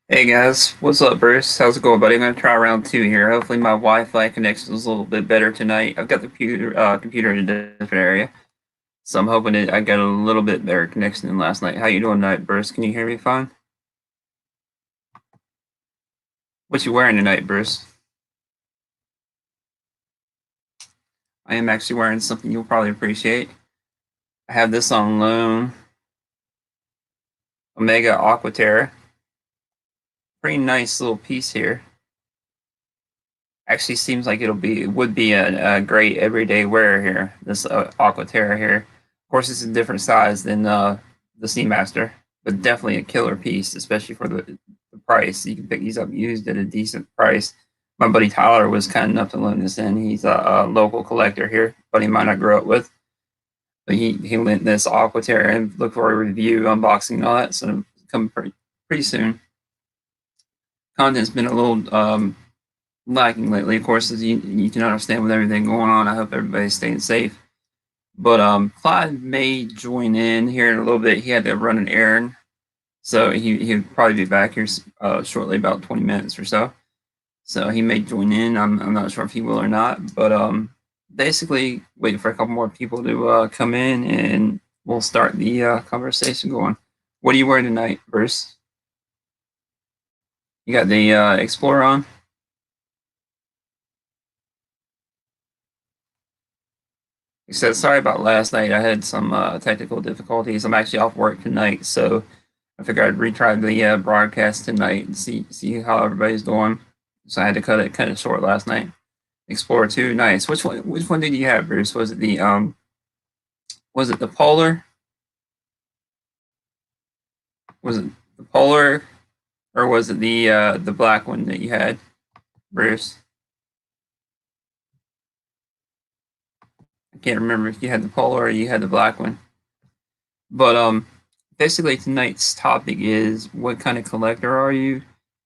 Hey guys, what's up, Bruce? How's it going, buddy? I'm gonna try round two here. Hopefully, my Wi-Fi connection is a little bit better tonight. I've got the computer in a different area, so I'm hoping I got a little bit better connection than last night. How you doing tonight, Bruce? Can you hear me fine? What you wearing tonight, Bruce? I am actually wearing something you'll probably appreciate. I have this on loan, Omega Aquaterra. Pretty nice little piece here. Actually, seems like it would be a great everyday wear here. This Aquaterra here. Of course, it's a different size than the Seamaster, but definitely a killer piece, especially for the price. You can pick these up used at a decent price. My buddy Tyler was kind enough to loan this in. He's a local collector here, buddy of mine I grew up with. But he lent this Aquaterra and look for a review, unboxing, and all that. So it'll come pretty soon. Content's been a little lacking lately. Of course, as you can understand with everything going on. I hope everybody's staying safe. But Clyde may join in here in a little bit. He had to run an errand, so he'll probably be back here shortly, about 20 minutes or so. So he may join in. I'm not sure if he will or not. But basically, waiting for a couple more people to come in, and we'll start the conversation going. What are you wearing tonight, Bruce? You got the Explorer on? He said, sorry about last night. I had some technical difficulties. I'm actually off work tonight, so I figured I'd retry the broadcast tonight and see how everybody's doing. So I had to cut it short last night. Explorer 2, nice. Which one did you have, Bruce? Was it the Polar? Was it the Polar, or was it the black one that you had, Bruce? I can't remember if you had the Polar or you had the black one. But basically tonight's topic is what kind of collector are you?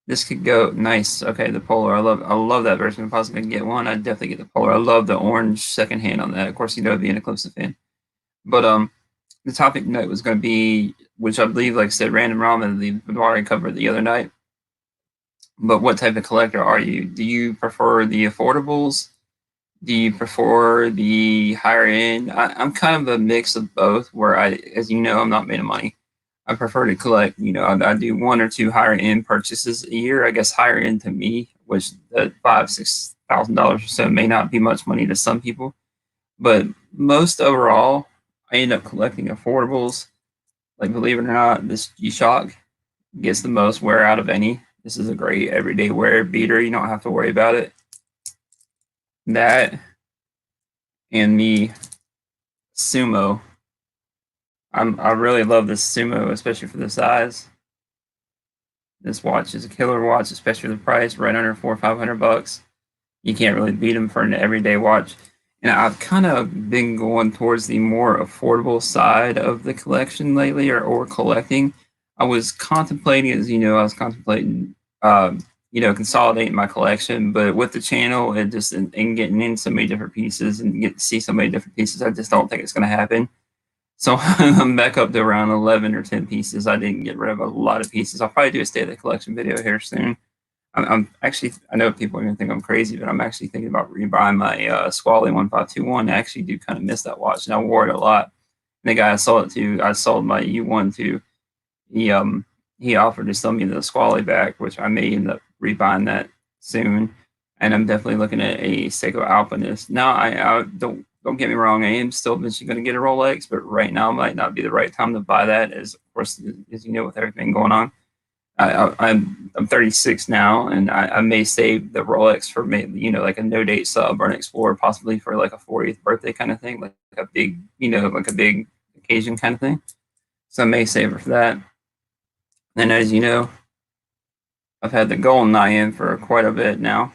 This could go nice. Okay, the Polar. I love that version. If I was gonna get one, I'd definitely get the Polar. I love the orange second hand on that. Of course, being a Clemson fan. But the topic tonight was gonna be, which I believe, like I said, random ramen, the already covered the other night. But what type of collector are you? Do you prefer the affordables? Do you prefer the higher end? I'm kind of a mix of both, where as you know, I'm not made of money. I prefer to collect. I do one or two higher end purchases a year. I guess higher end to me, which the $5,000-6,000 or so may not be much money to some people, but most overall, I end up collecting affordables. Like, believe it or not, this G-Shock gets the most wear out of any. This is a great everyday wear beater. You don't have to worry about it. That and the Sumo. I really love this Sumo, especially for the size. This watch is a killer watch, especially for the price, right under 400-500 bucks. You can't really beat them for an everyday watch. And I've kind of been going towards the more affordable side of the collection lately, or collecting. I was contemplating, as you know, consolidating my collection, but with the channel, and getting in so many different pieces and get to see so many different pieces, I just don't think it's going to happen. So I'm back up to around 11 or 10 pieces. I didn't get rid of a lot of pieces. I'll probably do a state of the collection video here soon. I'm actually, I know people are going to think I'm crazy, but I'm actually thinking about rebuying my Squally 1521. I actually do kind of miss that watch, and I wore it a lot. And the guy I sold my U1 to, he he offered to sell me the Squally back, which I may end up rebuying that soon. And I'm definitely looking at a Seiko Alpinist. Now, I don't get me wrong, I am still eventually going to get a Rolex, but right now might not be the right time to buy that, as of course, as you know, with everything going on. I'm 36 now, and I may save the Rolex for maybe, like a no date sub or an Explorer, possibly for like a 40th birthday kind of thing, like a big, like a big occasion kind of thing. So I may save it for that. And as you know, I've had the Golden Eye in for quite a bit now.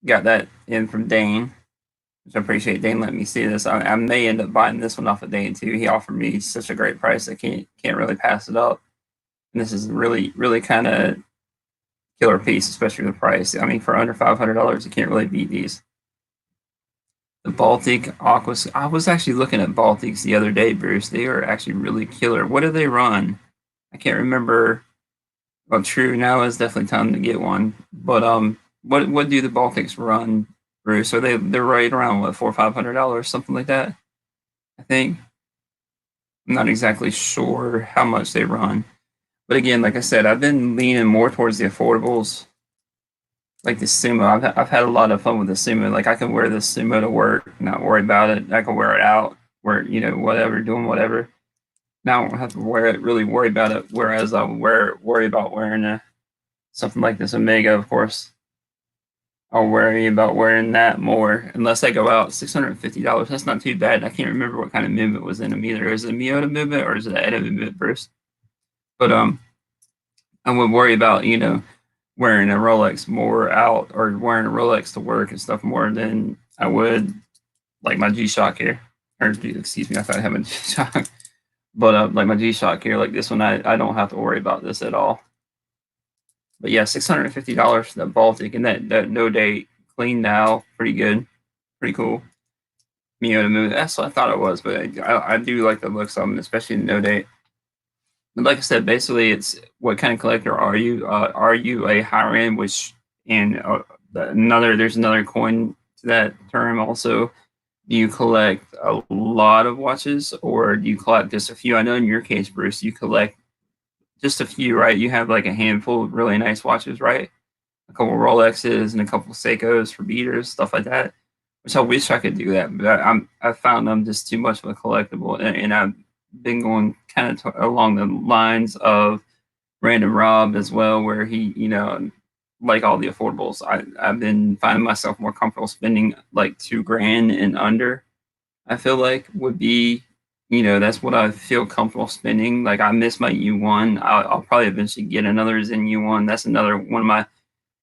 Got that in from Dane, which I appreciate Dane letting me see this. I may end up buying this one off of Dane too. He offered me such a great price, I can't really pass it up. And this is really, really kind of killer piece, especially the price. I mean, for under $500, you can't really beat these. The Baltic Aquas. I was actually looking at Baltics the other day, Bruce. They are actually really killer. What do they run? I can't remember. Well, true. Now is definitely time to get one. But what do the Baltics run, Bruce? Are they're right around what $400-500, something like that? I think. I'm not exactly sure how much they run. But again, like I said, I've been leaning more towards the affordables, like the sumo. I've had a lot of fun with the sumo. Like I can wear the sumo to work, not worry about it. I can wear it out, wear whatever, doing whatever. Now I don't have to wear it, really worry about it. Whereas I worry about wearing something like this Omega, of course. I'll worry about wearing that more unless I go out. $650. That's not too bad. I can't remember what kind of movement was in them either. Is it a Miota movement or is it an Eda movement first? But I would worry about wearing a Rolex more out or wearing a Rolex to work and stuff more than I would like my G Shock here. Or excuse me, I thought I had a G Shock. But like my G Shock here, like this one, I don't have to worry about this at all. But yeah, $650 for the Baltic and that no date clean now, pretty good, pretty cool. Miota move. That's what I thought it was, but I do like the looks of them, especially in no date. But like I said, basically, it's what kind of collector are you? Are you a higher end? Which and there's another coin to that term also. Do you collect a lot of watches, or do you collect just a few? I know in your case, Bruce, you collect just a few, right? You have like a handful of really nice watches, right? A couple Rolexes and a couple Seikos for beaters, stuff like that. Which I wish I could do that, but I found them just too much of a collectible, and I've been going kind of along the lines of Random Rob as well, where he, like all the affordables, I've been finding myself more comfortable spending like $2,000 and under. I feel like would be, that's what I feel comfortable spending. Like I miss my U1. I'll probably eventually get another Zen U1. That's another one of my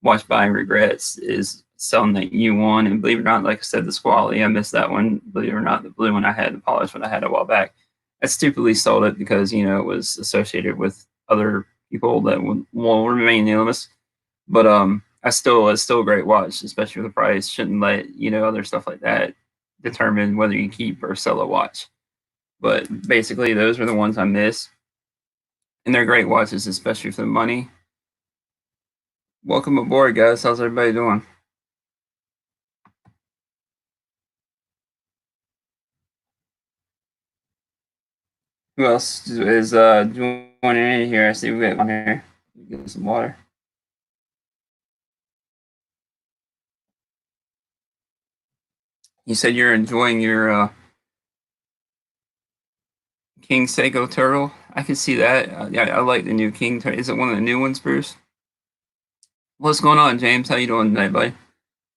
watch buying regrets is selling that U1. And believe it or not, like I said, the Squally, I missed that one. Believe it or not, the blue one I had, the polished one I had a while back. I stupidly sold it because, it was associated with other people that will remain nameless. But it's still a great watch, especially with the price. Shouldn't let, other stuff like that determine whether you keep or sell a watch. But basically, those are the ones I miss. And they're great watches, especially for the money. Welcome aboard, guys. How's everybody doing? Who else is joining in here? I see we got one here. Get some water. You said you're enjoying your King Seiko turtle. I can see that. Yeah, I like the new King turtle. Is it one of the new ones, Bruce? What's going on, James? How you doing tonight, buddy?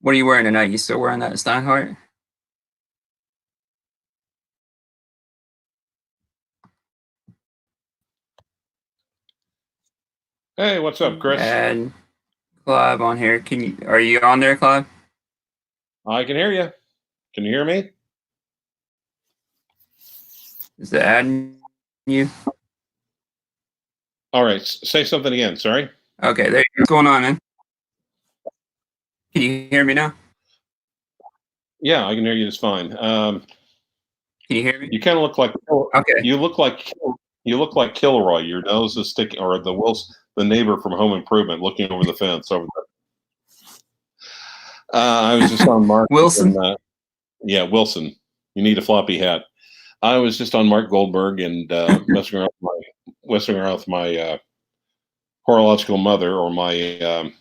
What are you wearing tonight? You still wearing that Steinhardt? Hey, what's up, Chris? And Clive on here. Are you on there, Clive? I can hear you. Can you hear me? Is it adding you? All right. Say something again. Sorry. Okay, there. What's going on, man? Can you hear me now? Yeah, I can hear you just fine. Can you hear me? You kind of look like Okay. you look like Kilroy. Your nose is sticking, or the neighbor from Home Improvement, looking over the fence over there. I was just on Mark Wilson. And, yeah, Wilson. You need a floppy hat. I was just on Mark Goldberg and messing around with my horological mother, or my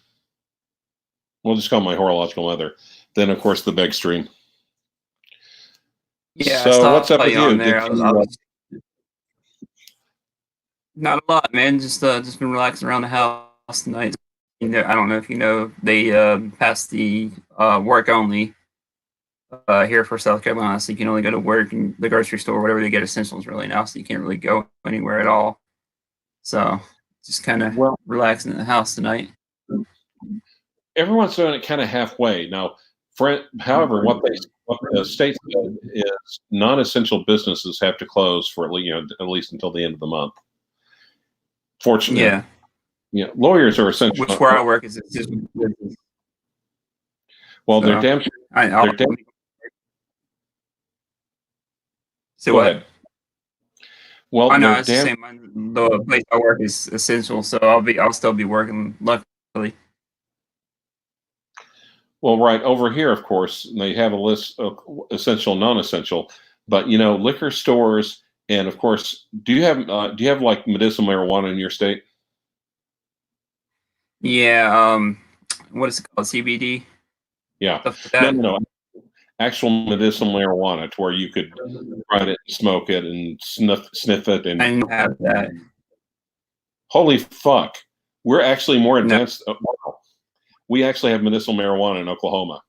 we'll just call my horological mother. Then, of course, the big stream. Yeah, I So, saw what's up with you on you? there. I was not a lot, man. Just been relaxing around the house tonight. I don't know if you know they passed the work only here for South Carolina, so you can only go to work and the grocery store, whatever they get essentials really now, so you can't really go anywhere at all. So just kind of relaxing in the house tonight. Everyone's doing it kind of halfway now. However, what the state said is non-essential businesses have to close for at least until the end of the month. Fortunately, yeah, lawyers are essential. Which where I work is just well, so, they're damn. They're damn. So go ahead. Well, I know. they're damn. the place I work is essential, so I'll still be working. Luckily, Well, right over here, of course, they have a list of essential, non-essential. But liquor stores, and of course, do you have like medicinal marijuana in your state? yeah. What is it called? CBD Yeah. stuff like No, that. no, no. Actual medicinal marijuana, to where you could grind it, smoke it, and sniff it, I and didn't have that. holy fuck, we're actually more No, advanced. Wow. We actually have medicinal marijuana in Oklahoma.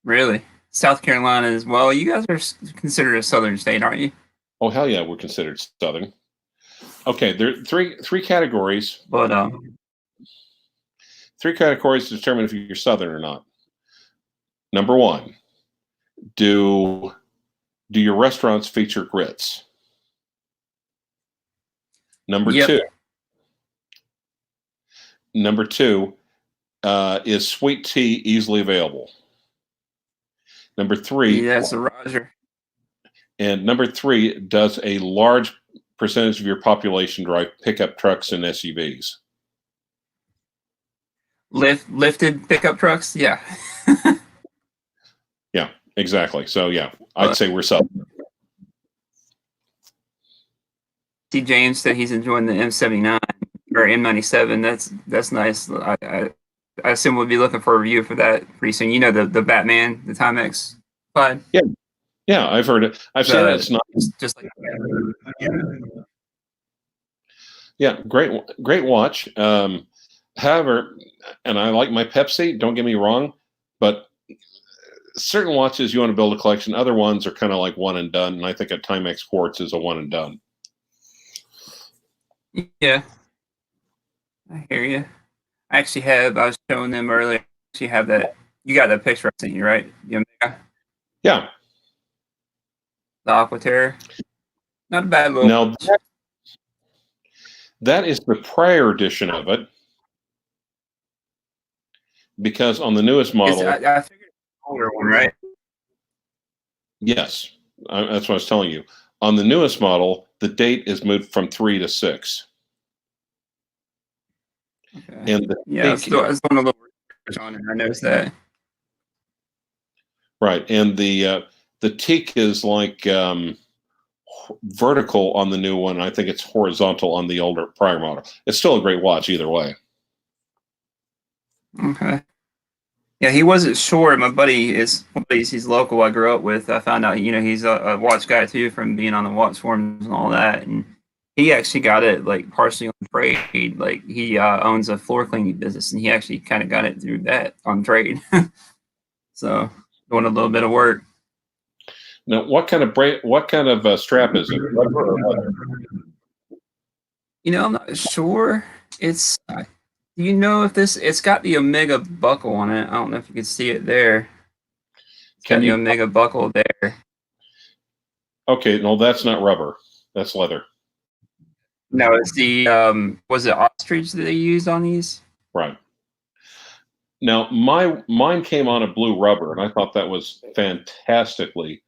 really. South Carolina as well. You guys are considered a southern state, aren't you? Oh hell yeah, we're considered southern. Okay, there are three categories. But Three categories to determine if you're southern or not. Number one, do your restaurants feature grits? Number yep. two, number two, is sweet tea easily available? Number three, Yeah, that's a Roger. and number three, does a large percentage of your population drive pickup trucks and SUVs? Lifted pickup trucks. Yeah. Yeah, exactly. So yeah, I'd But say we're southern. see, James said he's enjoying the M79 or M97. That's nice. I assume we'll be looking for a review for that pretty soon. You know the Batman, the Timex 5. Yeah, yeah, I've heard it. I've seen it. The It's not. just like Yeah, great watch. However, and I like my Pepsi. Don't get me wrong, but certain watches you want to build a collection. Other ones are kind of like one and done. And I think a Timex Quartz is a one and done. yeah, I hear you. I actually have. I was showing them earlier. I actually have that. You got that picture I sent you, right? The Omega, Yeah. the Aquaterra. Not a bad little. Now that is the prior edition of it, because on the newest model, I figured it's an older one, right? yes, that's what I was telling you. On the newest model, the date is moved from 3 to 6, Okay. and the Yeah, I was teak, doing a little research on it. I noticed that. right, and the teak is like vertical on the new one. I think it's horizontal on the older prior model. It's still a great watch either way. Okay. Yeah, he wasn't sure. My buddy is he's local. I grew up with. I found out, he's a watch guy too from being on the watch forums and all that. And he actually got it like partially on trade. Like he owns a floor cleaning business, and he actually kind of got it through that on trade. So doing a little bit of work. Now, what kind of strap is it? Rubber or leather? I'm not sure. It's. Do you know if this? It's got the Omega buckle on it. I don't know if you can see it there. It's got Can the you? Omega buckle there. Okay, no, that's not rubber. That's leather. No, it's the was it ostrich that they used on these? Right. Now, mine came on a blue rubber, and I thought that was fantastically,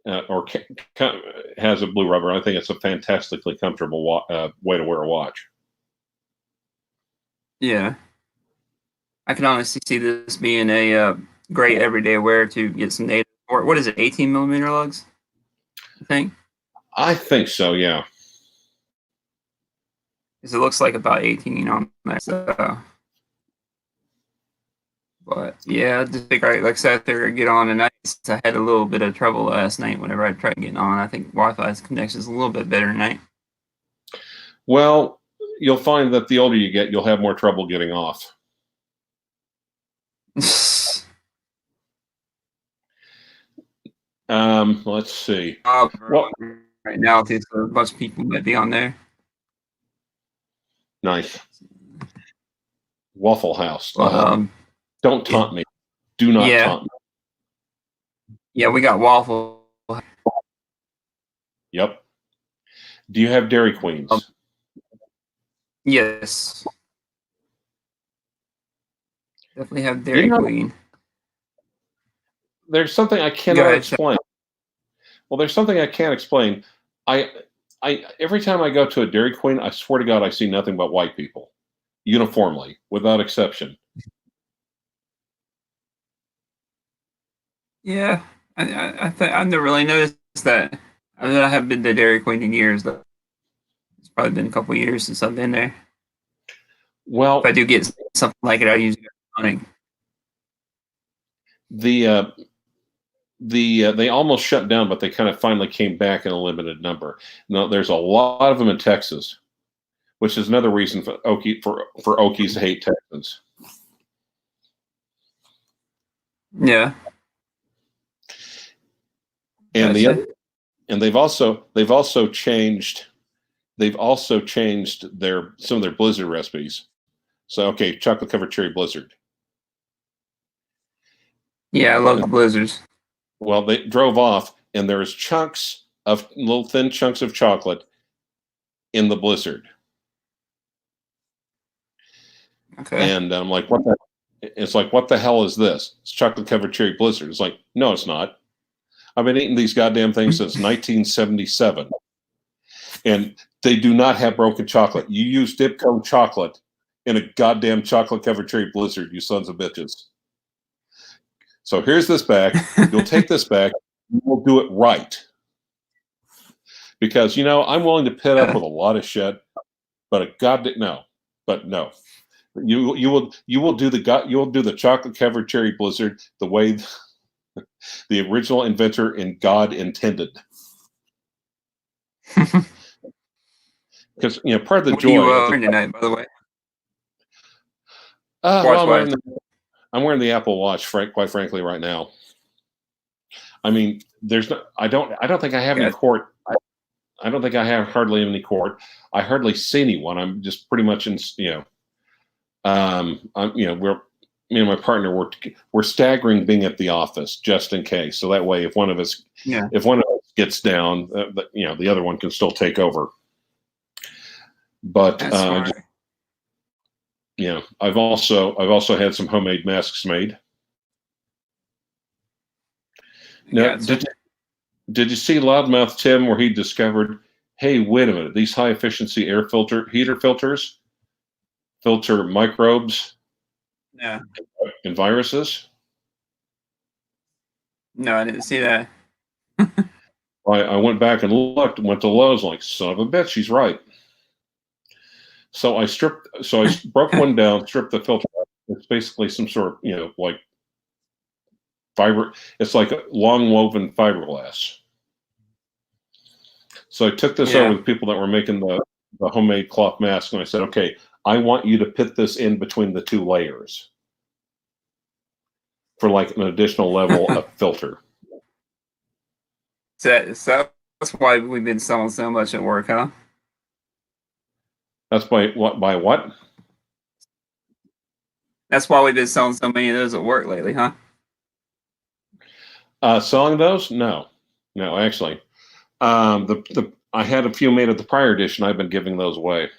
has a blue rubber. I think it's a fantastically comfortable way to wear a watch. Yeah, I can honestly see this being a great everyday wear to get some native. Or what is it? 18 millimeter lugs, I think, I think so. Yeah. because it looks like about 18 on that. So, but yeah, I just think like I said, I figured I'd get on tonight. I had a little bit of trouble last night whenever I tried getting on. I think Wi-Fi's connection is a little bit better tonight. Well, you'll find that the older you get, you'll have more trouble getting off. Let's see. Well, Right now, there's a bunch of people might be on there. nice. Waffle House. But Don't taunt me. Do not yeah, taunt me. yeah, we got waffle. Yep. Do you have Dairy Queens? Yes, definitely have Dairy Queen. There's something I cannot explain. Well, there's something I can't explain. every time I go to a Dairy Queen, I swear to God, I see nothing but white people, uniformly, without exception. Yeah, I've never really noticed that. I mean, I haven't been to Dairy Queen in years, though. It's probably been a couple years since I've been there. If I Well, do get something like it, I usually go to Sonic. the they almost shut down, but they kind of finally came back in a limited number. Now, there's a lot of them in Texas, which is another reason for Okies to hate Texans. Yeah, And gotcha. they've also changed their some of their Blizzard recipes. So okay, chocolate covered cherry Blizzard. Yeah, I love the blizzards. Well, they drove off, and there's chunks of little thin chunks of chocolate in the Blizzard. Okay. And I'm like, what the? It's like, what the hell is this? It's chocolate covered cherry Blizzard. It's like, no, it's not. I've been eating these goddamn things since 1977, and they do not have broken chocolate. You use Dipco chocolate in a goddamn chocolate covered cherry Blizzard, you sons of bitches. So here's this back. You'll take this back. We'll do it right. Because I'm willing to pit up with a lot of shit, but a goddamn no. But no, you will do the chocolate covered cherry Blizzard the way the original inventor and God intended. Because part of the What are joy. you wearing tonight, by the way? Well, Watch. I'm wearing the Apple Watch, quite frankly, right now. I mean, I don't think I have any court. I don't think I have hardly any court. I hardly see anyone. I'm just pretty much in, me and my partner we're staggering being at the office just in case. So that way, if one of us gets down, the other one can still take over. But I've also had some homemade masks made. Now, did you see Loudmouth Tim where he discovered, hey, wait a minute, these high efficiency air heater filters filter microbes and viruses? No, I didn't see that. I went back and looked and went to Lowe's, like, son of a bitch, she's right. So I broke one down, stripped the filter out. It's basically some sort of, like fiber. It's like a long woven fiberglass. So I took this over to the people that were making the homemade cloth mask, and I said, okay, I want you to put this in between the two layers for like an additional level of filter. So that's why we've been selling so much at work, huh? That's by what? That's why we've been selling so many of those at work lately, huh? Selling those? No, actually. I had a few made at the prior edition. I've been giving those away.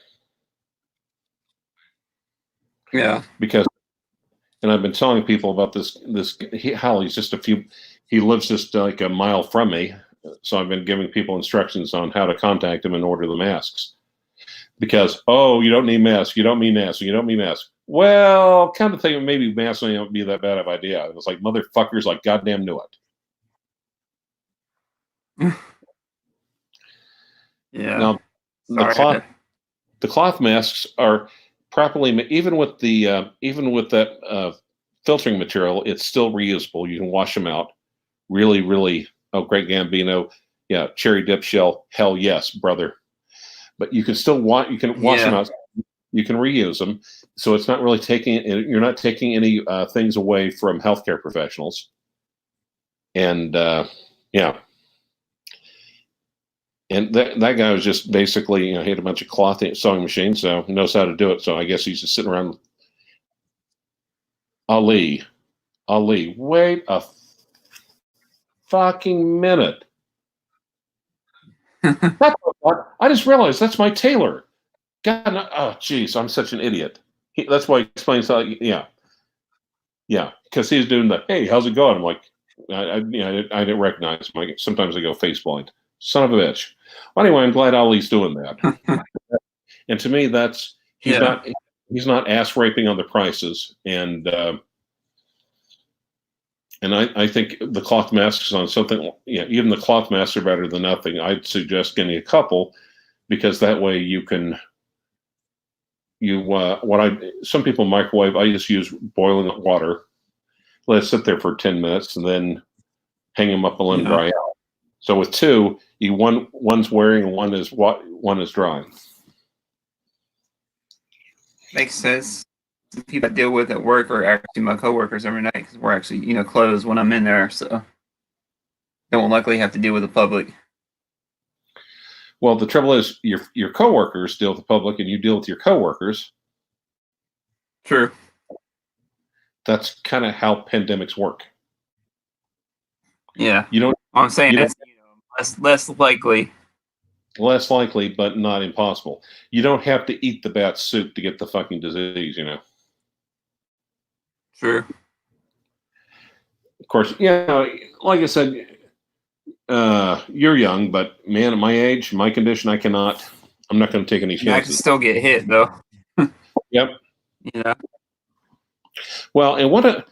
Yeah. And I've been telling people about this. He's just he lives just like a mile from me. So I've been giving people instructions on how to contact him and order the masks. Because, you don't need masks. You don't need masks. You don't need masks. Well, kind of think maybe masks may not be that bad of an idea. It was like, motherfuckers, like goddamn knew it. Yeah. Now, the cloth masks are properly, even with that filtering material, it's still reusable. You can wash them out. Really, really. Oh, great Gambino. Yeah, cherry dip shell. Hell yes, brother. But you can still wash them out. You can reuse them. So it's not really you're not taking any things away from healthcare professionals. And And that guy was just basically, he had a bunch of cloth sewing machines, so knows how to do it. So I guess he's just sitting around. Ali, wait a fucking minute. I just realized that's my tailor. God, oh, jeez, I'm such an idiot. That's why he explains how, yeah, because he's doing the, hey, how's it going? I'm like, I didn't recognize him. Sometimes I go face blind. Son of a bitch. Well, anyway, I'm glad Ali's doing that. And to me, that's he's Yeah. not ass raping on the prices, and I think the cloth masks on something. Yeah, even the cloth masks are better than nothing. I'd suggest getting a couple because that way you can some people microwave. I just use boiling water, let it sit there for 10 minutes, and then hang them up and let them dry out. So with two, one's wearing and one is drying. Makes sense. The people I deal with at work are actually my coworkers every night because we're actually closed when I'm in there, so they won't likely have to deal with the public. Well, the trouble is your coworkers deal with the public, and you deal with your coworkers. True. That's kind of how pandemics work. Yeah. You don't. I'm saying it's less likely. Less likely, but not impossible. You don't have to eat the bat soup to get the fucking disease, True. Of course, like I said, you're young, but man, at my age, my condition, I'm not going to take any chances. I can still get hit though. Yep. Yeah. Well, and one of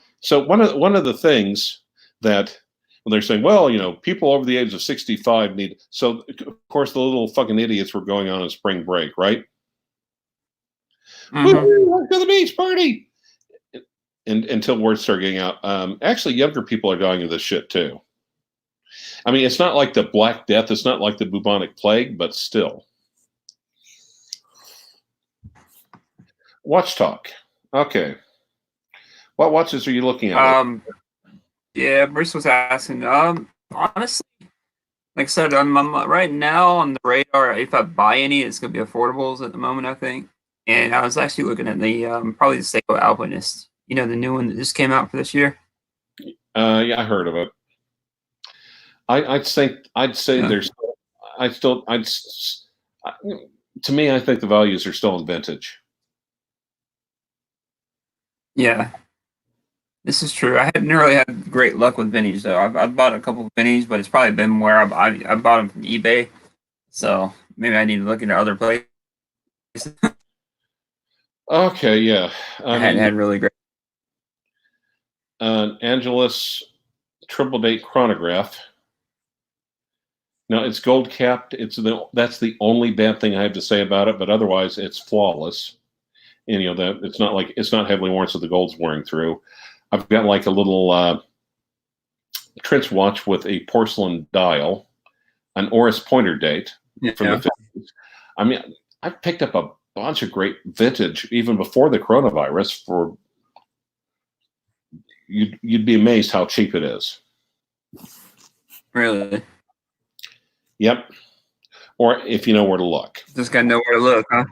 the things that they're saying, well, people over the age of 65 need. So of course, the little fucking idiots were going on a spring break, right? Mm-hmm. To the beach party. And until word started getting out, actually, younger people are dying of this shit too. I mean, it's not like the Black Death, it's not like the bubonic plague, but still. Watch Talk. Okay. What watches are you looking at? Yeah, Bruce was asking. Honestly, like I said, I'm right now on the radar. If I buy any, it's gonna be affordables at the moment, I think. And I was actually looking at the probably the Seiko Alpinist. The new one that just came out for this year. Yeah, I heard of it. I'd say there's. To me, I think the values are still in vintage. Yeah, this is true. I hadn't really had great luck with vintage though. I've bought a couple of vintage, but it's probably been where I bought them from eBay. So maybe I need to look into other places. Okay, yeah. I hadn't had really great. Angelus triple date chronograph. Now it's gold capped. That's the only bad thing I have to say about it, but otherwise it's flawless. And that it's not heavily worn, so the gold's wearing through. I've got like a little Trince watch with a porcelain dial, an Oris pointer date from the 50s. I mean, I picked up a bunch of great vintage even before the coronavirus. For you'd be amazed how cheap it is. Really? Yep. Or if you know where to look. Just gotta know where to look, huh?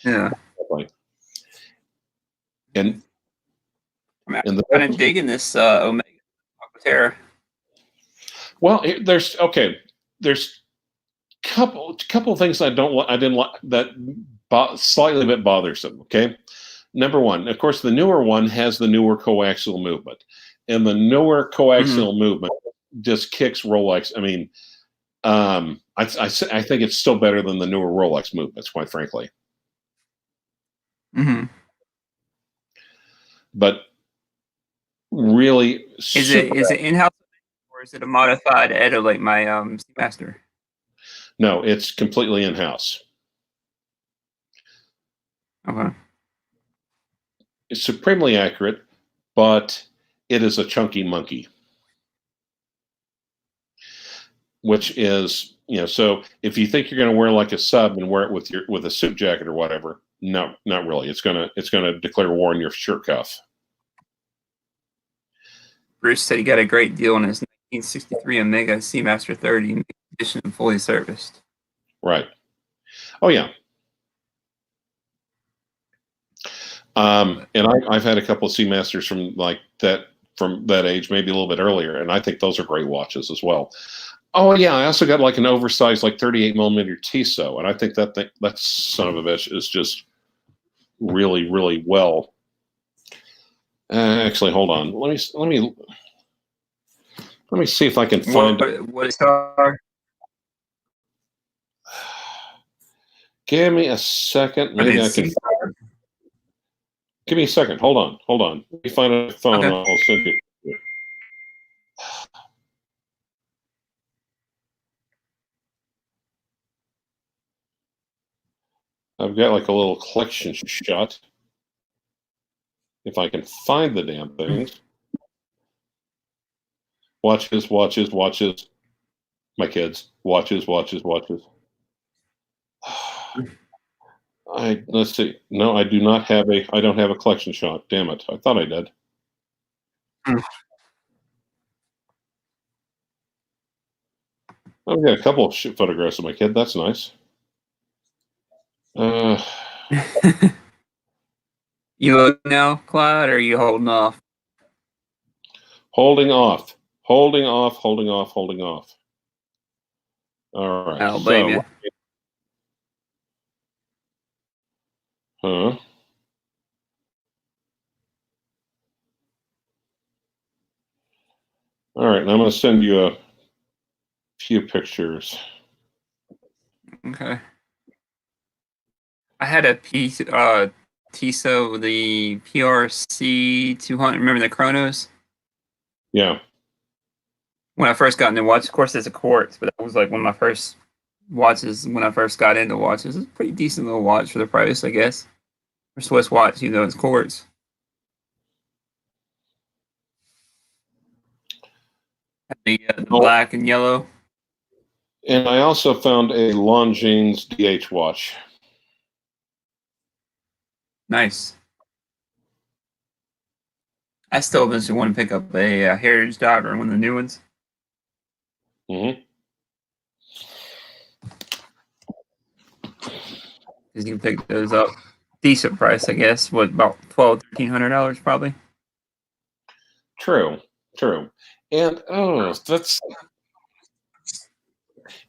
Yeah. And I'm kind of digging this Omega Aquaterra. Well, there's couple of things I didn't like that slightly a bit bothersome. Okay, number one, of course, the newer one has the newer coaxial movement, and the newer coaxial movement just kicks Rolex. I mean, I think it's still better than the newer Rolex movements, quite frankly. Mm-hmm. But really, is it in-house or is it a modified Edo like my Seamaster? No, it's completely in-house. Okay. It's supremely accurate, but it is a chunky monkey. Which is, so if you think you're going to wear like a sub and wear it with a suit jacket or whatever, no, not really. It's gonna declare war on your shirt cuff. Bruce said he got a great deal on his 1963 Omega Seamaster 30 edition and fully serviced. Right. Oh yeah. And I've had a couple of Seamasters from that age, maybe a little bit earlier, and I think those are great watches as well. Oh yeah, I also got like an oversized 38 millimeter Tissot, and I think that son of a bitch is just really, really well. Actually, hold on. Let me see if I can find what is our Give me a second. Maybe I can. Give me a second. Hold on. Let me find a phone. Okay. I'll send you. I've got like a little collection shot. If I can find the damn things. Watches. My kids. Watches. Let's see. No, I do not have I don't have a collection shot. Damn it. I thought I did. Hmm. I've got a couple of photographs of my kid. That's nice. You look now, Clyde, or are you holding off? Holding off. All right. I don't blame you. Huh? All right. Now I'm going to send you a few pictures. Okay. I had a piece, Tissot, the PRC 200. Remember the Chronos? Yeah. When I first got into watch, of course, it's a quartz, but that was like one of my first watches when I first got into watches. It's a pretty decent little watch for the price, I guess. For Swiss watch, it's quartz. The black and yellow. And I also found a Longines DH watch. Nice. I still eventually want to pick up a Heritage Diver, one of the new ones. Mm-hmm. Because you can pick those up decent price, I guess. What, about $1,200-$1,300 probably? True. And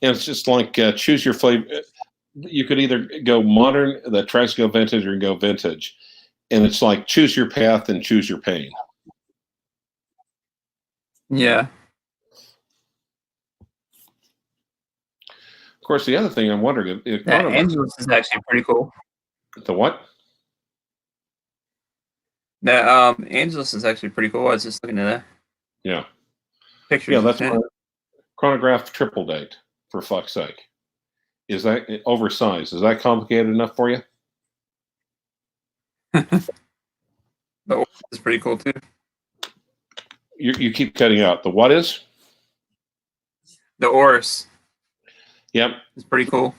it's just like choose your flavor. You could either go modern that tries to go vintage or go vintage. And it's like choose your path and choose your pain. Yeah. Of course, the other thing I'm wondering if That Angelus is actually pretty cool. The what? That Angelus is actually pretty cool. I was just looking at that. Yeah. Pictures. Yeah, that's my chronograph triple date, for fuck's sake. Is that oversized? Is that complicated enough for you? The Oris is pretty cool too. You keep cutting out. The what is? The Oris. Yep. It's pretty cool.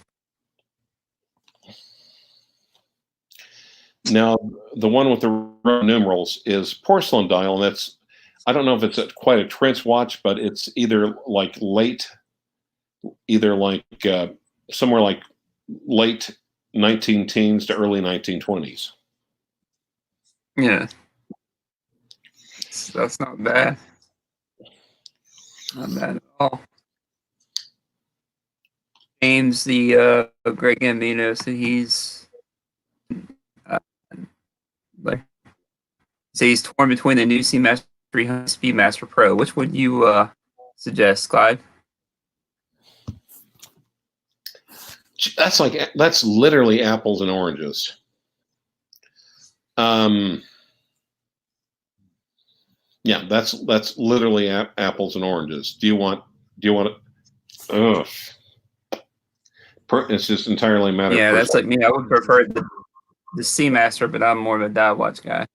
Now, the one with the Roman numerals is porcelain dial, and that's, I don't know if it's quite a trench watch, but it's either like somewhere like late 19 teens to early 1920s. Yeah. That's not bad. Not bad at all. James, the Greg Gambino, so he's he's torn between the new Seamaster 300 Speedmaster Pro. Which would you suggest, Clyde? That's literally apples and oranges. Yeah, that's literally apples and oranges. Do you want it? Ugh. It's just entirely a matter. Yeah, that's like me. I would prefer the Seamaster, but I'm more of a dive watch guy.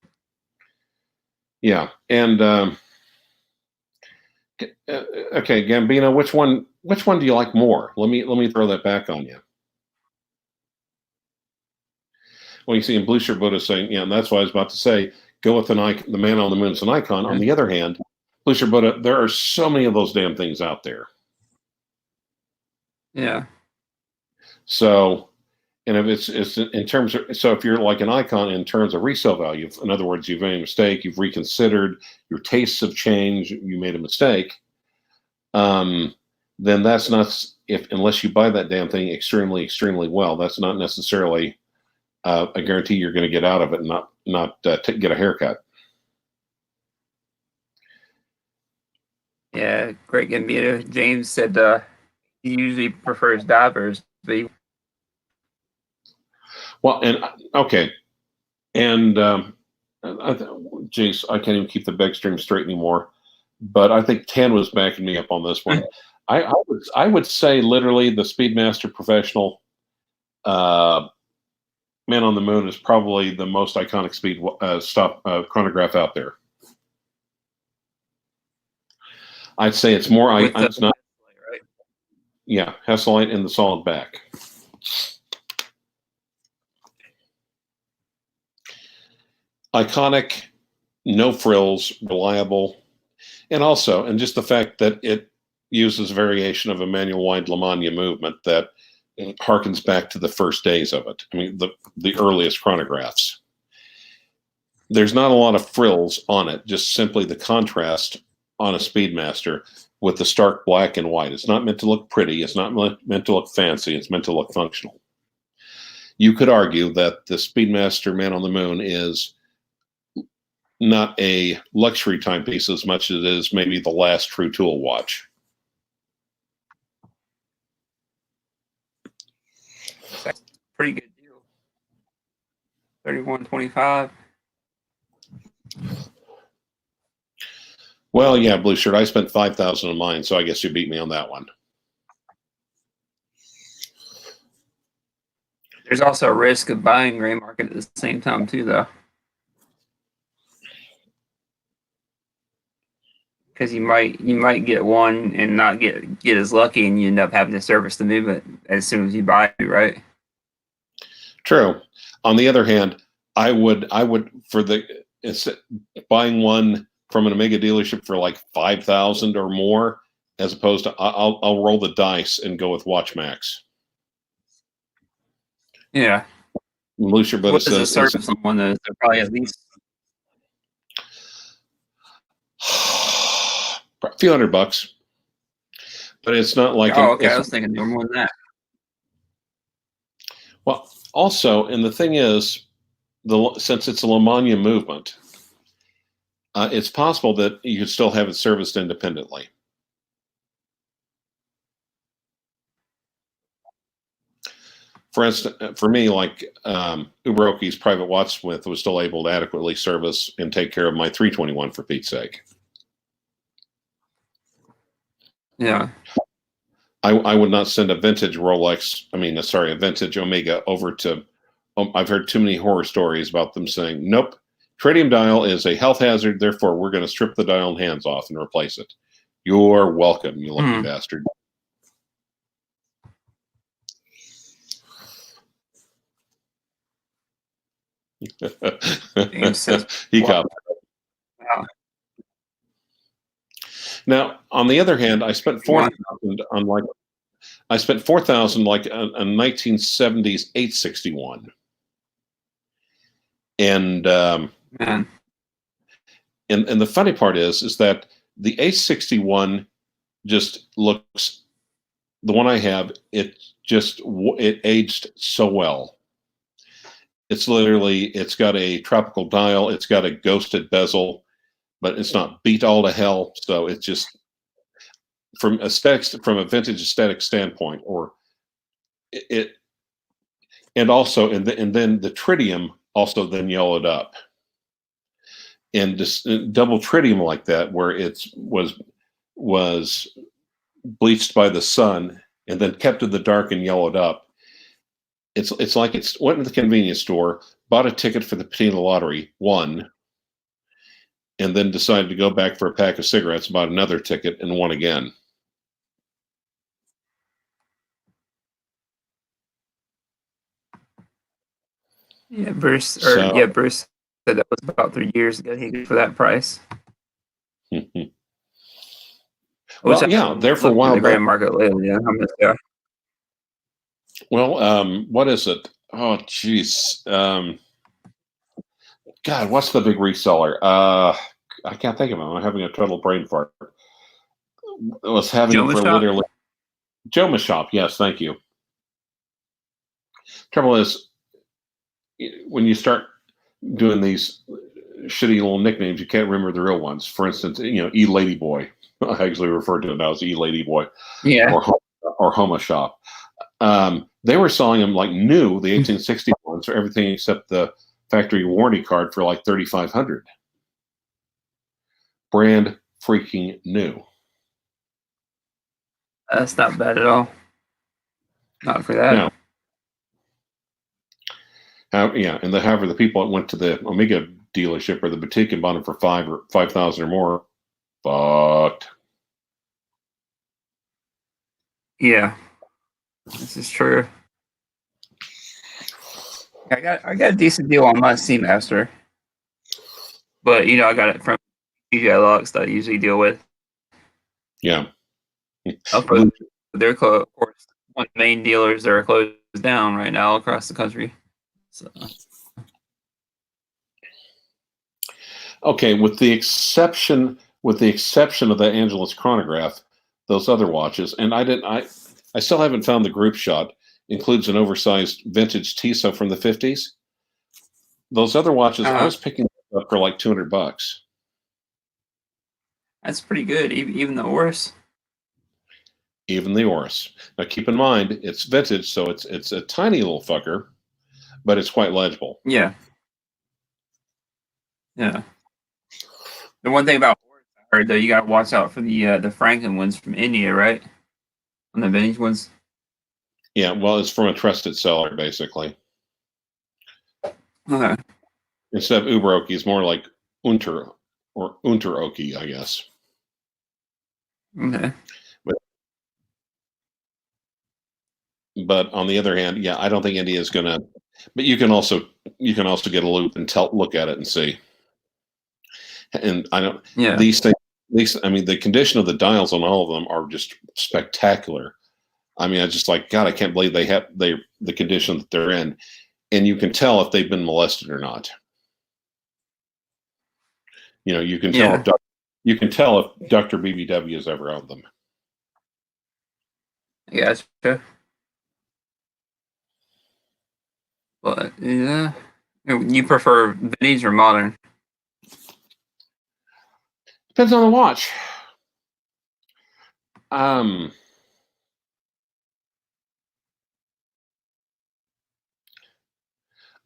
Yeah, and okay, Gambino, which one do you like more? Let me throw that back on you. Well, you see, in Blue Shirt Buddha saying, yeah, and that's what I was about to say. Go with the man on the moon is an icon. Mm-hmm. On the other hand, Blue Shirt Buddha, there are so many of those damn things out there. Yeah. So, and if it's in terms of, so if you're like an icon in terms of resale value, in other words, you've made a mistake, you've reconsidered, your tastes have changed, you made a mistake, then that's not, unless you buy that damn thing extremely, extremely well, that's not necessarily a guarantee you're going to get out of it and not get a haircut. Yeah, Greg Gambino. James said he usually prefers divers, but Well, and okay, and geez, I can't even keep the beg stream straight anymore. But I think Tan was backing me up on this one. I would say literally the Speedmaster Professional Man on the Moon is probably the most iconic speed stop chronograph out there. I'd say it's more. It's not. Right? Yeah, Heselite in the solid back. Iconic, no frills, reliable, and also, and just the fact that it uses variation of a manual wide Lamagna movement that harkens back to the first days of it. I mean, the earliest chronographs. There's not a lot of frills on it, just simply the contrast on a Speedmaster with the stark black and white. It's not meant to look pretty. It's not meant to look fancy. It's meant to look functional. You could argue that the Speedmaster Man on the Moon is not a luxury timepiece as much as it is maybe the last true tool watch. That's a pretty good deal. $31.25. Well, yeah, Blue Shirt. I spent $5,000 on mine, so I guess you beat me on that one. There's also a risk of buying gray market at the same time too, though. Because you might get one and not get as lucky, and you end up having to service the movement as soon as you buy it, right? True. On the other hand, I would for buying one from an Omega dealership for like $5,000 or more, as opposed to I'll roll the dice and go with WatchMax. Yeah. Lucia, but what is the service on one of those? They're probably at least a few $100, but it's not like. Oh, okay. I was thinking more than that. Well, also, and the thing is, since it's a Lamagna movement, it's possible that you could still have it serviced independently. For instance, for me, like Uberoki's private watchsmith was still able to adequately service and take care of my 321 for Pete's sake. Yeah. I would not send a vintage Rolex, a vintage Omega over to, I've heard too many horror stories about them saying, nope, tritium dial is a health hazard, therefore we're going to strip the dial and hands off and replace it. You're welcome, you lucky bastard. He copied. Wow. Now, on the other hand, I spent $4,000 on $4,000 like a 1970s 861, and and the funny part is that the 861 just looks, the one I have, it aged so well. It's got a tropical dial, it's got a ghosted bezel, but it's not beat all to hell. So it's just from a vintage aesthetic standpoint, or it, and also, and then the tritium also then yellowed up, and just double tritium like that, where it was bleached by the sun and then kept in the dark and yellowed up. It's like it's went to the convenience store, bought a ticket for the Patina lottery, won, and then decided to go back for a pack of cigarettes, bought another ticket, and won again. Yeah, Bruce said that was about 3 years ago. He got for that price. Well, yeah, there for a while. The grand market lately, yeah. Well, what is it? Oh, jeez. God, what's the big reseller? I can't think of it. I'm having a total brain fart. I was having it for literally Joma Shop. Yes, thank you. Trouble is, when you start doing these shitty little nicknames, you can't remember the real ones. For instance, E Ladyboy. I actually refer to it now as E Ladyboy. Yeah. Or Homa Shop. They were selling them like new, the 1861 ones, or everything except the factory warranty card for like $3,500. Brand freaking new. That's not bad at all. Not for that. No. Yeah, and however, the people that went to the Omega dealership or the boutique and bought them for 5,000 or more, fucked. Yeah, this is true. I got a decent deal on my Seamaster, but I got it from DJ Lux that I usually deal with. Yeah. They're closed. Of course, one of the main dealers that are closed down right now across the country. So. Okay, with the exception of the Angelus chronograph, those other watches, and I still haven't found the group shot, includes an oversized vintage Tissot from the 50s. Those other watches, I was picking up for like $200. That's pretty good, even the Oris. Even the Oris. Now keep in mind, it's vintage, so it's a tiny little fucker, but it's quite legible. Yeah. Yeah. The one thing about Oris I heard, though, you got to watch out for the Franklin ones from India, right? On the vintage ones. Yeah, well, it's from a trusted seller, basically. Okay. Instead of Uberoki, it's more like Unteroki, I guess. Okay. But on the other hand, yeah, I don't think India is gonna. But you can also get a loop and look at it and see. And I don't. Yeah. These things. I mean, the condition of the dials on all of them are just spectacular. I mean, I just like, God, I can't believe the condition that they're in, and you can tell if they've been molested or not. You can tell if Dr. BBW has ever owned them. Yeah, that's true. But yeah, you prefer vintage or modern? Depends on the watch.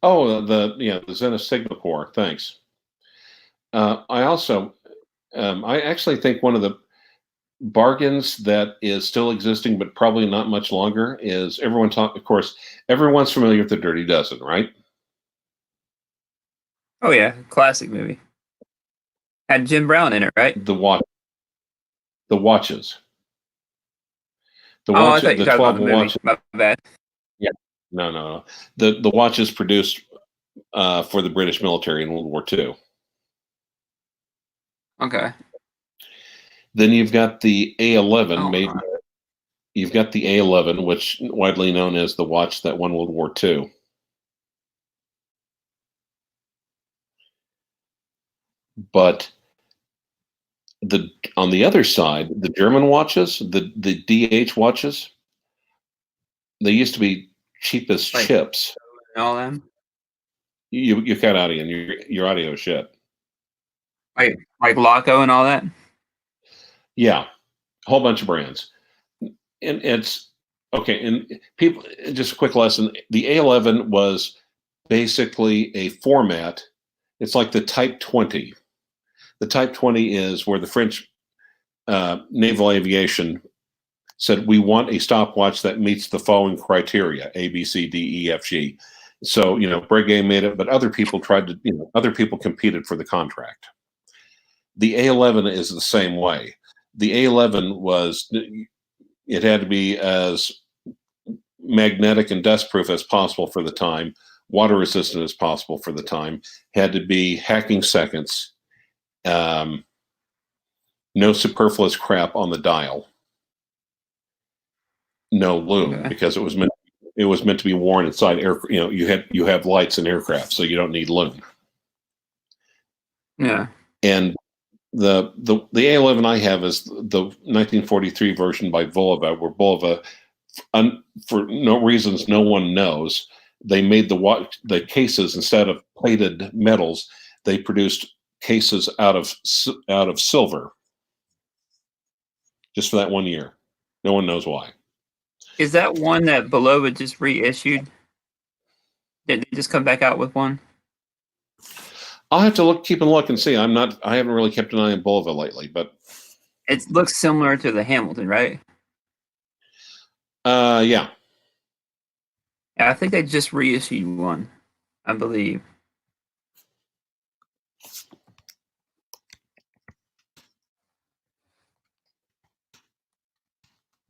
The Zenith Sigma Core. Thanks. I also, I actually think one of the bargains that is still existing, but probably not much longer, is of course, everyone's familiar with the Dirty Dozen, right? Oh yeah, classic movie. Had Jim Brown in it, right? The watches. I thought you the talked 12 about the movie. watches. My bad. Yeah, no. The watches produced for the British military in World War II. Okay. Then you've got the A11 Oh, made. right. You've got the A11, which widely known as the watch that won World War II. But on the other side, the German watches, the DH watches, they used to be cheap as chips. And all them. You cut out and your audio is shit. Like Laco and all that. Yeah, a whole bunch of brands, and it's okay. And people, just a quick lesson: the A11 was basically a format. It's like the Type 20. The Type 20 is where the French naval aviation said, we want a stopwatch that meets the following criteria: A, B, C, D, E, F, G. So, Breguet made it, but other people other people competed for the contract. The A11 is the same way. The A11 it had to be as magnetic and dust proof as possible for the time, water resistant as possible for the time, had to be hacking seconds, no superfluous crap on the dial, no loom, because it was meant to be worn inside air. You have lights in aircraft, so you don't need loom. Yeah. And the A11 I have is the 1943 version by Bulova, where Bulova, for no reasons no one knows, they made the cases, instead of plated metals, they produced cases out of silver, just for that 1 year. No one knows why. Is that one that Bulova just reissued? Did they just come back out with one? I'll have to keep a look and see. I haven't really kept an eye on Bulova lately, but It looks similar to the Hamilton, right? yeah. Yeah, I think they just reissued one, I believe.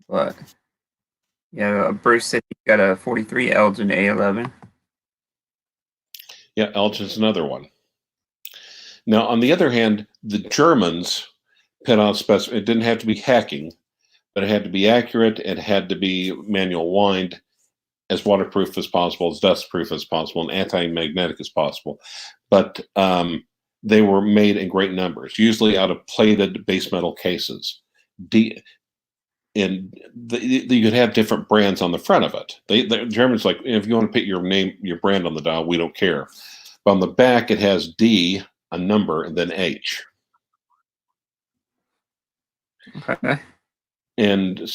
But yeah, Bruce said he got a 43 Elgin A11. Yeah, Elgin's another one. Now, on the other hand, the Germans put out it didn't have to be hacking, but it had to be accurate. It had to be manual wind, as waterproof as possible, as dustproof as possible, and anti-magnetic as possible. But they were made in great numbers, usually out of plated base metal cases. And you could have different brands on the front of it. The Germans, like, if you want to put your name, your brand on the dial, we don't care. But on the back, it has D, a number, and then H. Okay. And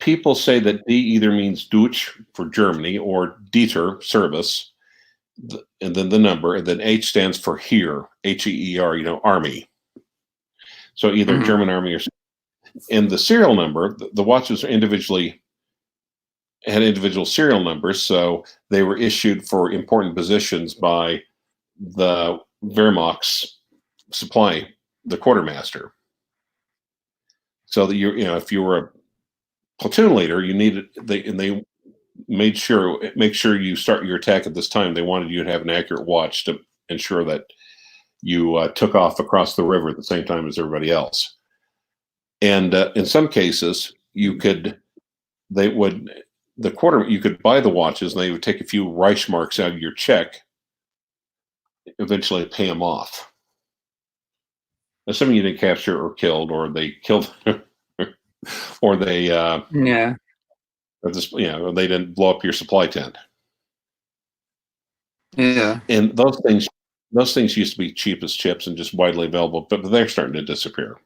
people say that D either means Deutsch for Germany or Dieter, service, and then the number, and then H stands for here, HEER, army. So either German army or. And the serial number, the watches had individual serial numbers, so they were issued for important positions by the Wehrmacht's supply, the quartermaster. So that if you were a platoon leader, you needed they make sure you start your attack at this time. They wanted you to have an accurate watch to ensure that you took off across the river at the same time as everybody else. And in some cases, you could buy the watches, and they would take a few Reichsmarks out of your check, eventually pay them off. Assuming you didn't capture or killed, or they killed, or they yeah, or this, they didn't blow up your supply tent. yeah, And those things used to be cheap as chips and just widely available, but they're starting to disappear.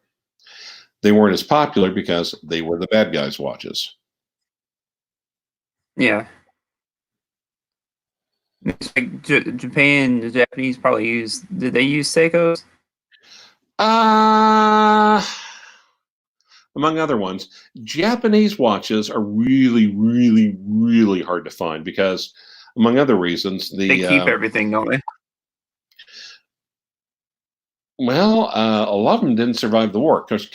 They weren't as popular because they were the bad guys' watches. yeah. It's like Japan, the Japanese probably did they use Seikos? Among other ones, Japanese watches are really, really, really hard to find because, among other reasons, They keep everything, don't they? Well, a lot of them didn't survive the war because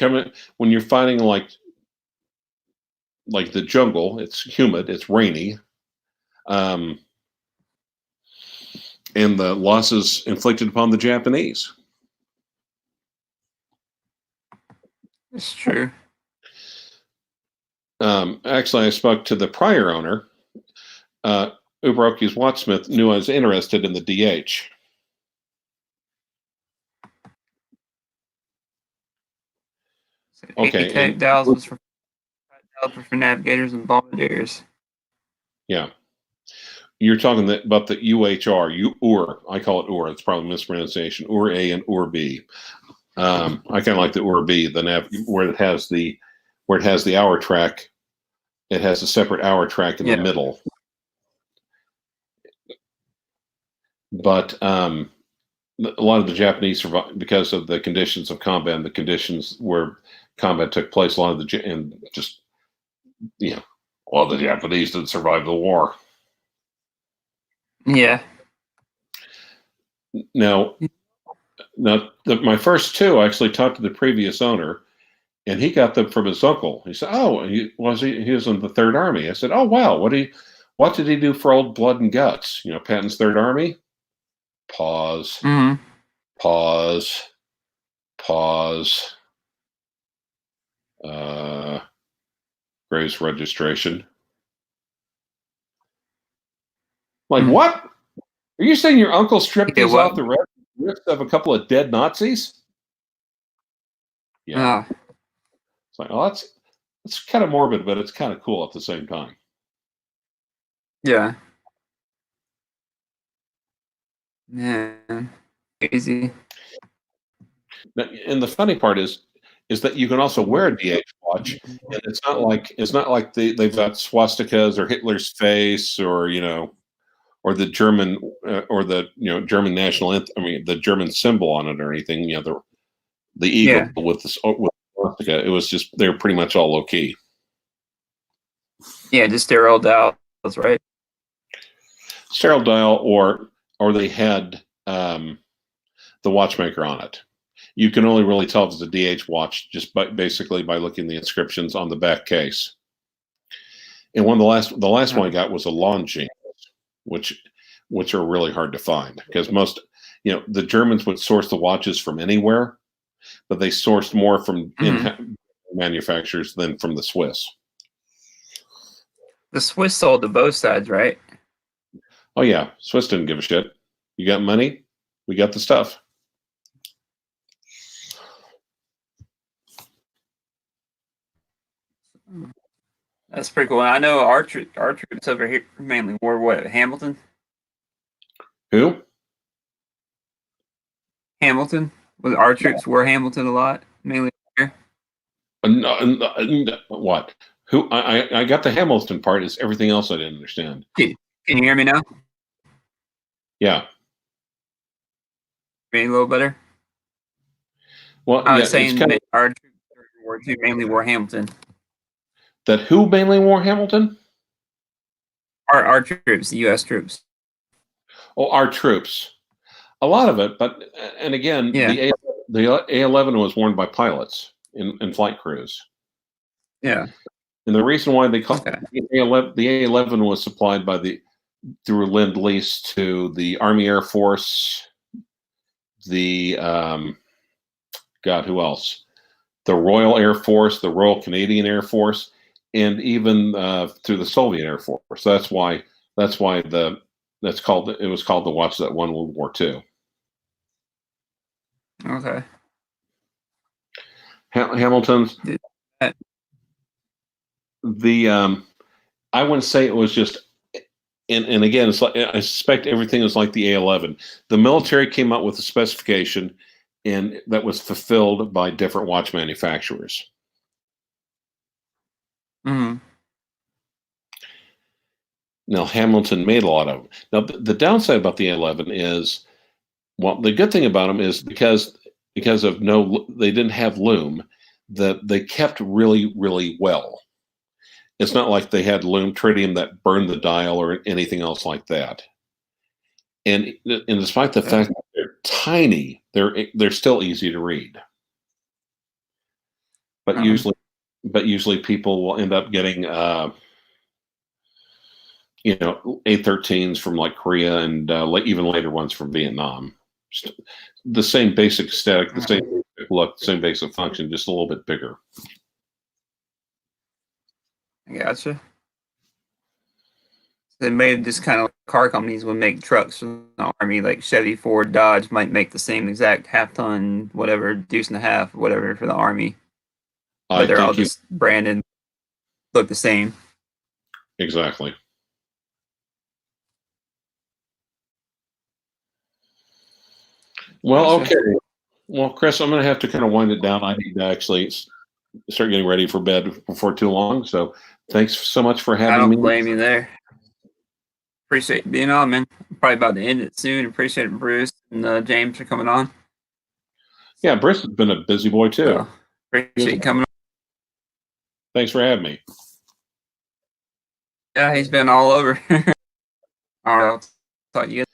when you're fighting like the jungle, it's humid, it's rainy, and the losses inflicted upon the Japanese. It's true. Actually, I spoke to the prior owner. Ubaroki's watchsmith knew I was interested in the DH. Okay. Dials was for navigators and bombardiers. Yeah. You're talking about the UHR, UR. I call it UR. It's probably mispronunciation. UR A and UR B. I kind of like the UR B, where it has the hour track. It has a separate hour track in the middle. But a lot of the Japanese survived because of the conditions of combat and the conditions where combat took place. A lot of the Japanese didn't survive the war. Yeah. Now, my first two, I actually talked to the previous owner, and he got them from his uncle. He said, "Oh, he was in the Third Army." I said, "Oh, wow. What did he do for Old Blood and Guts? Patton's Third Army." Pause. Mm-hmm. Pause. Graves registration. What? Are you saying your uncle stripped these off the wrists of a couple of dead Nazis? Yeah. It's like, that's kind of morbid, but it's kind of cool at the same time. Yeah. Man, crazy. And the funny part is that you can also wear a DH watch, and it's not like they've got swastikas or Hitler's face or the German or the German national anthem. I mean, the German symbol on it or anything. The eagle Yeah. with the swastika. It was just they were pretty much all low key. Yeah, just sterile dials, right? Sterile dial, or they had the watchmaker on it. You can only really tell if it's a DH watch just basically by looking at the inscriptions on the back case. And the last one I got was a Longines, which are really hard to find because most, the Germans would source the watches from anywhere, but they sourced more from manufacturers than from the Swiss. The Swiss sold to both sides, right? Oh yeah, Swiss didn't give a shit. You got money, we got the stuff. That's pretty cool. I know our troops over here mainly wore what, Hamilton? Who? Hamilton? Was our troops wore Hamilton a lot, mainly here? What? Who? I got the Hamilton part. Is everything else I didn't understand. Can you hear me now? Yeah. Maybe a little better? Well, I was saying that our troops during World War II mainly wore Hamilton. That who mainly wore Hamilton? Our troops, the U.S. troops. Oh, our troops. A lot of it, but and again, Yeah. the A11 was worn by pilots in flight crews. Yeah. And the reason why they called the A11 was supplied through Lend-Lease to the Army Air Force, the God, who else? The Royal Air Force, the Royal Canadian Air Force, and even through the Soviet Air Force. So that's why it was called the watch that won World War II. Okay. Hamilton's. I wouldn't say it was just, and again, it's like I suspect everything is like the A11. The military came out with a specification, and that was fulfilled by different watch manufacturers. Mm-hmm. Now Hamilton made a lot of them. Now the downside about the A11 is, well, the good thing about them is because of they didn't have loom, that they kept really, really well. It's not like they had loom tritium that burned the dial or anything else like that. And despite the fact that they're tiny, they're still easy to read. But usually people will end up getting A13s from like Korea and even later ones from Vietnam. The same basic aesthetic, the same basic look, the same basic function, just a little bit bigger. Gotcha. They made this kind of like car companies would make trucks for the Army, like Chevy, Ford, Dodge might make the same exact half-ton, whatever, deuce and a half, whatever for the Army. But they're all just branded, look the same. Exactly. Well, Gotcha. okay. Well, Chris, I'm going to have to kind of wind it down. I need to actually start getting ready for bed before too long. So thanks so much for having me. I don't blame you there. Appreciate you being on, man. I'm probably about to end it soon. Appreciate it, Bruce and James for coming on. Yeah, Bruce has been a busy boy too. So, appreciate you coming on. Thanks for having me. Yeah, he's been all over. All right, I'll talk to you.